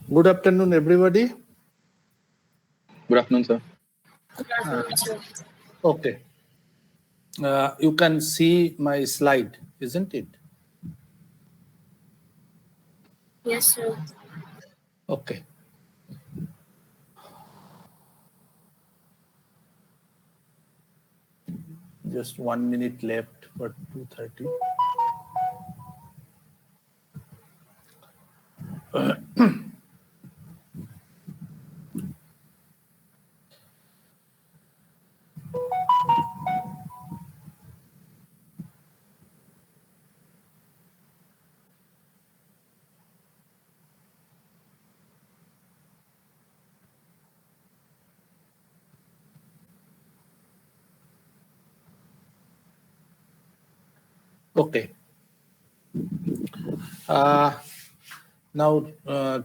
Good afternoon, everybody. Good afternoon, sir. Okay. You can see my slide, isn't it? Yes, sir. Okay. Just 1 minute left for 2:30. Okay. Now,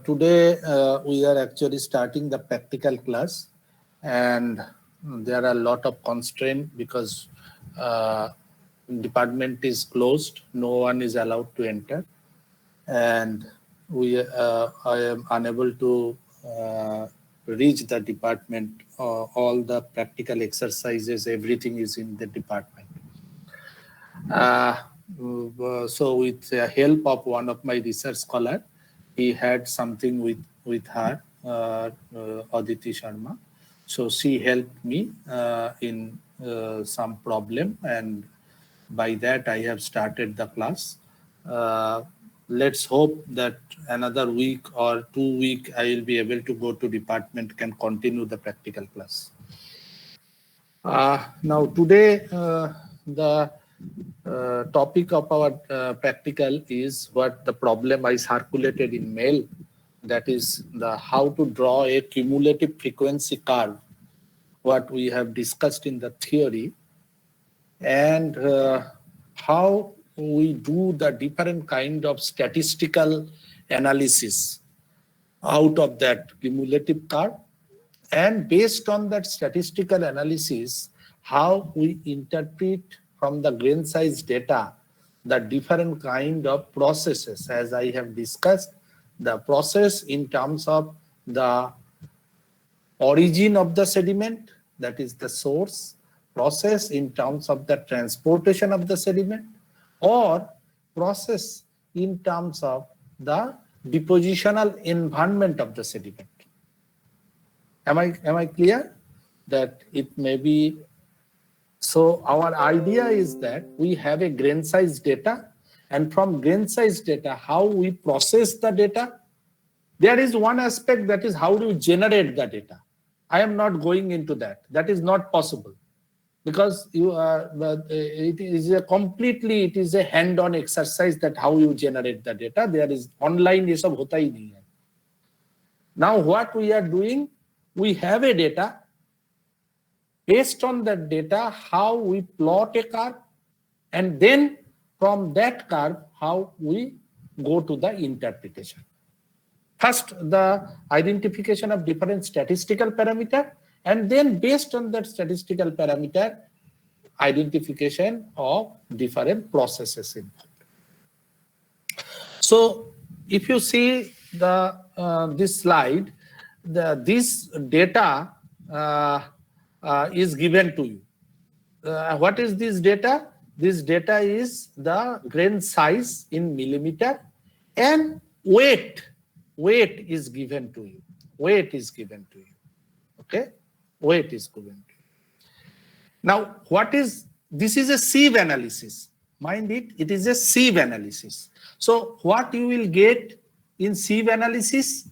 today we are actually starting the practical class, and there are a lot of constraints because department is closed. No one is allowed to enter, and I am unable to reach the department. All the practical exercises, everything is in the department. So with the help of one of my research scholar, he had something with her, Aditi Sharma. So she helped me in some problem, and by that I have started the class. Let's hope that another week or 2 weeks I will be able to go to department, can continue the practical class. Now today the topic of our practical is what the problem I circulated in mail, that is the how to draw a cumulative frequency curve, what we have discussed in the theory, and how we do the different kind of statistical analysis out of that cumulative curve, and based on that statistical analysis, how we interpret from the grain size data the different kind of processes, as I have discussed, the process in terms of the origin of the sediment, that is the source, process in terms of the transportation of the sediment, or process in terms of the depositional environment of the sediment. Am I clear? That it may be. So our idea is that we have a grain size data, and from grain size data, how we process the data. There is one aspect, that is how do you generate the data. I am not going into that. That is not possible, because it is a hand-on exercise, that how you generate the data. There is online, ये सब होता ही नहीं है. Now what we are doing, we have a data. Based on that data, how we plot a curve, and then from that curve, how we go to the interpretation. First, the identification of different statistical parameter, and then based on that statistical parameter, identification of different processes involved. So if you see the this slide, this data is given to you. What is this data? This data is the grain size in millimeter, and weight is given to you. Weight is given to you. Okay? Weight is given to you. Now, this is a sieve analysis. Mind it, it is a sieve analysis. So what you will get in sieve analysis,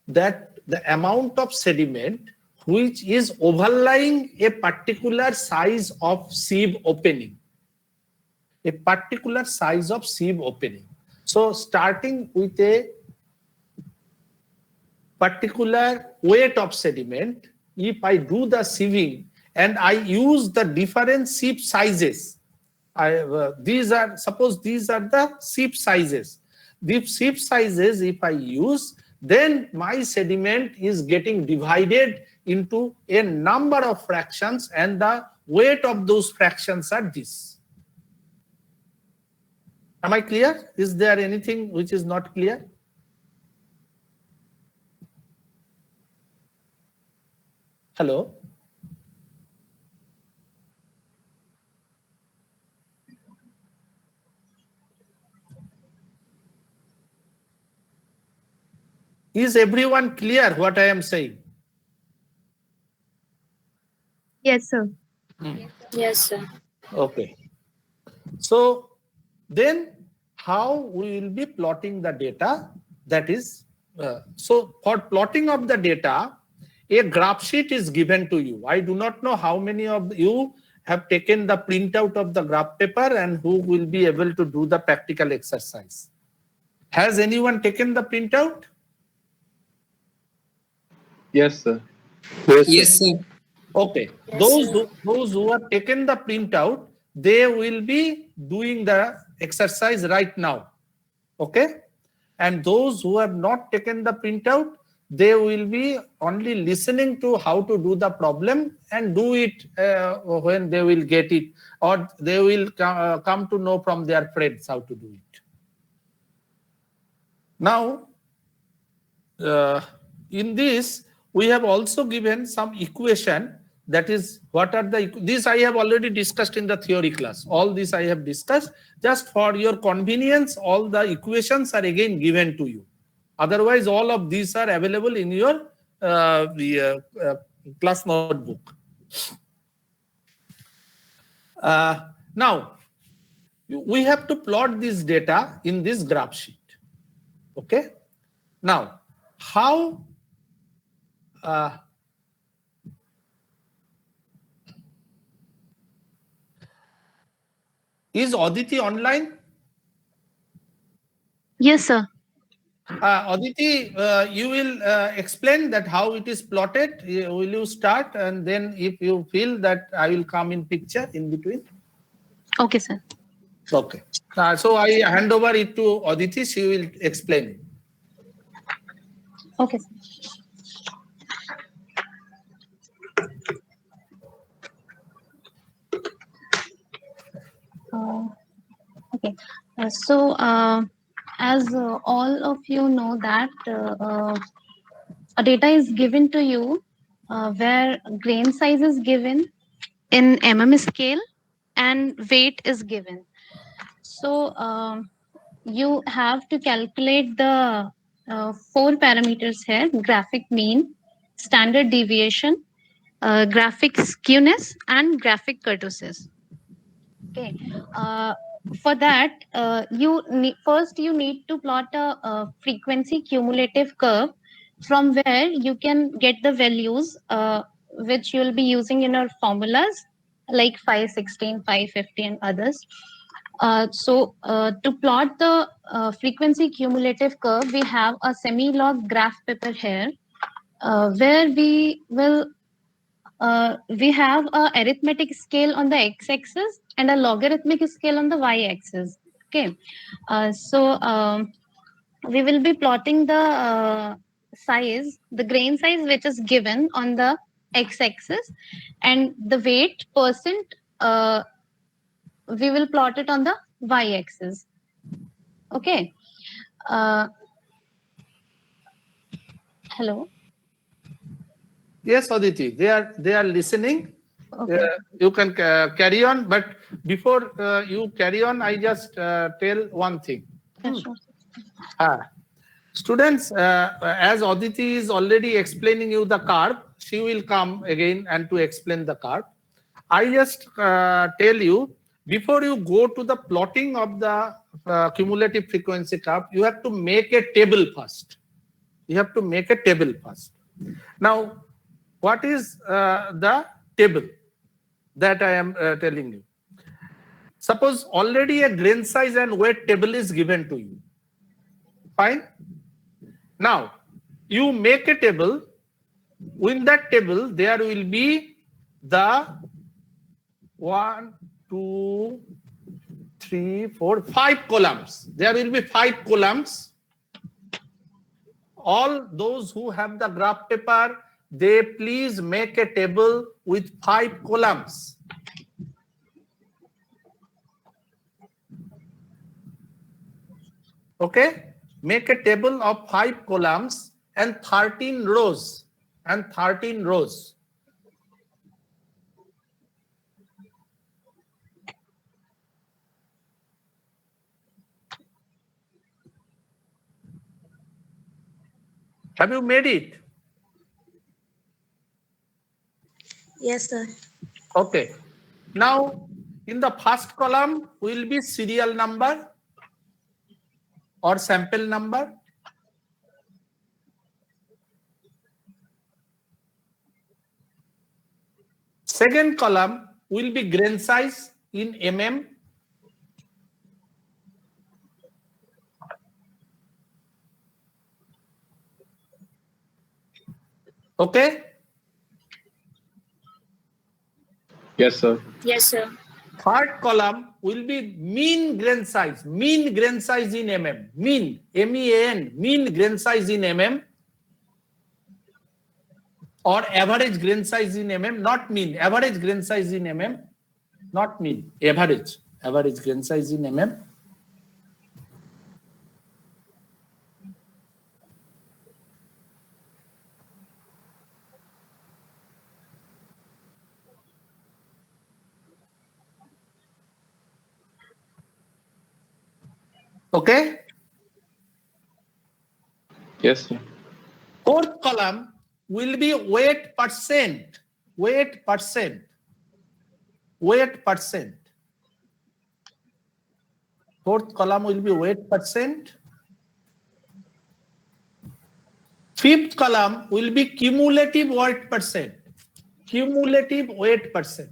that the amount of sediment which is overlying a particular size of sieve opening. A particular size of sieve opening. So starting with a particular weight of sediment, if I do the sieving and I use the different sieve sizes, suppose these are the sieve sizes. These sieve sizes, if I use, then my sediment is getting divided into a number of fractions, and the weight of those fractions are this. Am I clear? Is there anything which is not clear? Hello. Is everyone clear what I am saying? Yes, sir. Yes, sir. Okay. So then how we will be plotting the data? That is, so for plotting of the data, a graph sheet is given to you. I do not know how many of you have taken the printout of the graph paper and who will be able to do the practical exercise. Has anyone taken the printout? Yes, sir. Yes, sir. Okay. Yes, Those sir. who have taken the printout, they will be doing the exercise right now. Okay. And those who have not taken the printout, they will be only listening to how to do the problem and do it when they will get it, or they will come to know from their friends how to do it. Now, in this, we have also given some equation. That is, what are the, this I have already discussed in the theory class. All this I have discussed. Just for your convenience, all the equations are again given to you. Otherwise, all of these are available in your class notebook. Now, we have to plot this data in this graph sheet. Okay. Now, how is Aditi online? Yes, sir. Aditi, you will explain that how it is plotted. Will you start, and then if you feel that I will come in picture in between? Okay, sir. Okay. So I hand over it to Aditi. She will explain. Okay, sir. Okay. As all of you know that a data is given to you where grain size is given in scale and weight is given. So you have to calculate the 4 parameters here: graphic mean, standard deviation, graphic skewness, and graphic kurtosis. Okay. For that, first you need to plot a frequency cumulative curve from where you can get the values which you'll be using in your formulas like 516, 550 and others. To plot the frequency cumulative curve, we have a semi-log graph paper here where we have a arithmetic scale on the x-axis and a logarithmic scale on the y-axis. Okay, we will be plotting the size, the grain size which is given on the x-axis, and the weight percent. We will plot it on the y-axis. Okay. Hello. Yes, Aditi, they are listening. Okay. You can carry on, but before you carry on, I just tell one thing. Yeah, sure. Students, as Aditi is already explaining you the curve, she will come again and to explain the curve. I just tell you, before you go to the plotting of the cumulative frequency curve, you have to make a table first. You have to make a table first. Now, what is the table that I am telling you? Suppose already a grain size and weight table is given to you. Fine. Now, you make a table. In that table, there will be the 1, 2, 3, 4, 5 columns. There will be 5 columns. All those who have the graph paper, they please make a table with 5 columns. Okay? Make a table of 5 columns and 13 rows. Have you made it? Yes, sir. Okay. Now, in the first column will be serial number or sample number. Second column will be grain size in mm. Okay. Yes, sir. Yes, sir. Third column will be mean grain size in mm. Mean, MEAN, mean grain size in mm, or average grain size in mm, not mean, average grain size in mm, not mean, average grain size in mm. Okay. Yes, sir. Fourth column will be weight percent. Weight percent. Fourth column will be weight percent. Fifth column will be cumulative weight percent. Cumulative weight percent.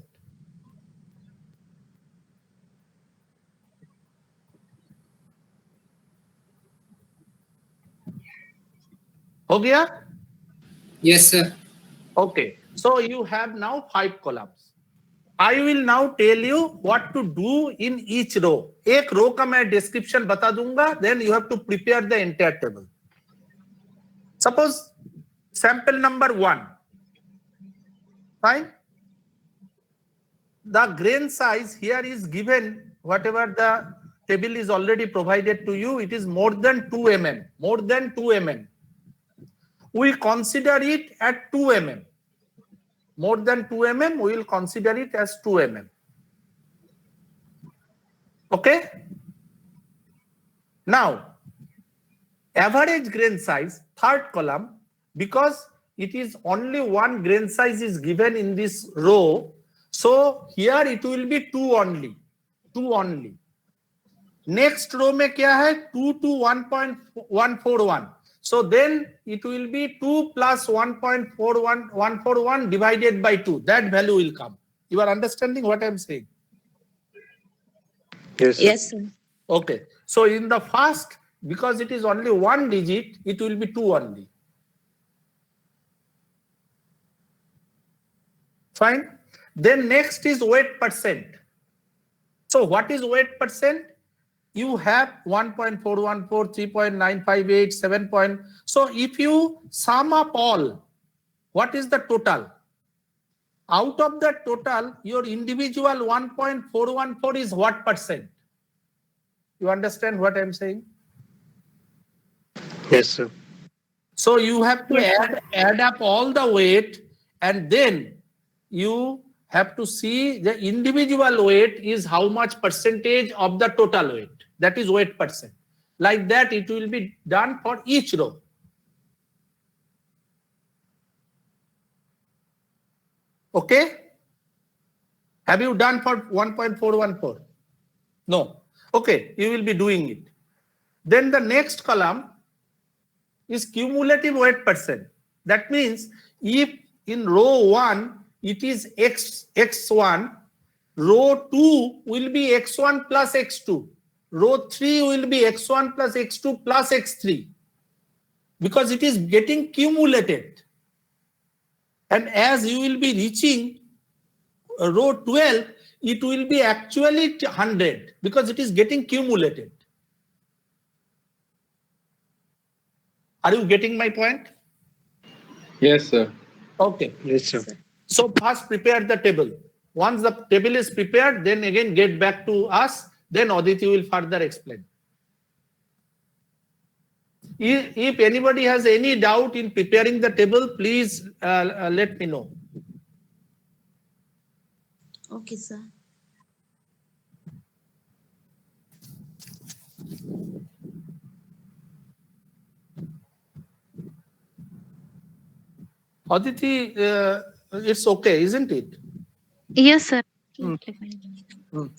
हो गया? Yes, sir. Okay. So you have now 5 columns. I will now tell you what to do in each row. एक रो का मैं description बता दूंगा. Then you have to prepare the entire table. Suppose sample number 1. Fine. The grain size here is given, whatever the table is already provided to you, it is more than 2 mm. More than 2 mm. We consider it at 2 mm. More than 2 mm, we will consider it as 2 mm. Okay? Now, average grain size, third column, because it is only one grain size is given in this row, so here it will be 2 only. 2 only. Next row में क्या है? 2 to 1.141. So then it will be 2 plus 1.141 divided by 2. That value will come. You are understanding what I am saying? Yes, sir. Yes, sir. Okay. So in the first, because it is only one digit, it will be 2 only. Fine. Then next is weight percent. So what is weight percent? You have 1.414, 3.958, 7. So if you sum up all, what is the total? Out of the total, your individual 1.414 is what percent? You understand what I'm saying? Yes, sir. So you have to add up all the weight, and then you have to see the individual weight is how much percentage of the total weight. That is weight percent. Like that, it will be done for each row. Okay? Have you done for 1.414? No. Okay, you will be doing it. Then the next column is cumulative weight percent. That means if in row 1 it is x1, row 2 will be x1 plus x2. Row 3 will be x1 plus x2 plus x3, because it is getting cumulated. And as you will be reaching row 12, it will be actually 100 because it is getting cumulated. Are you getting my point? Yes, sir. Okay. Yes, sir. So first prepare the table. Once the table is prepared, then again get back to us. Then Aditi will further explain. If anybody has any doubt in preparing the table, please let me know. Okay, sir. Aditi, it's okay, isn't it? Yes, sir. Hmm. Absolutely fine.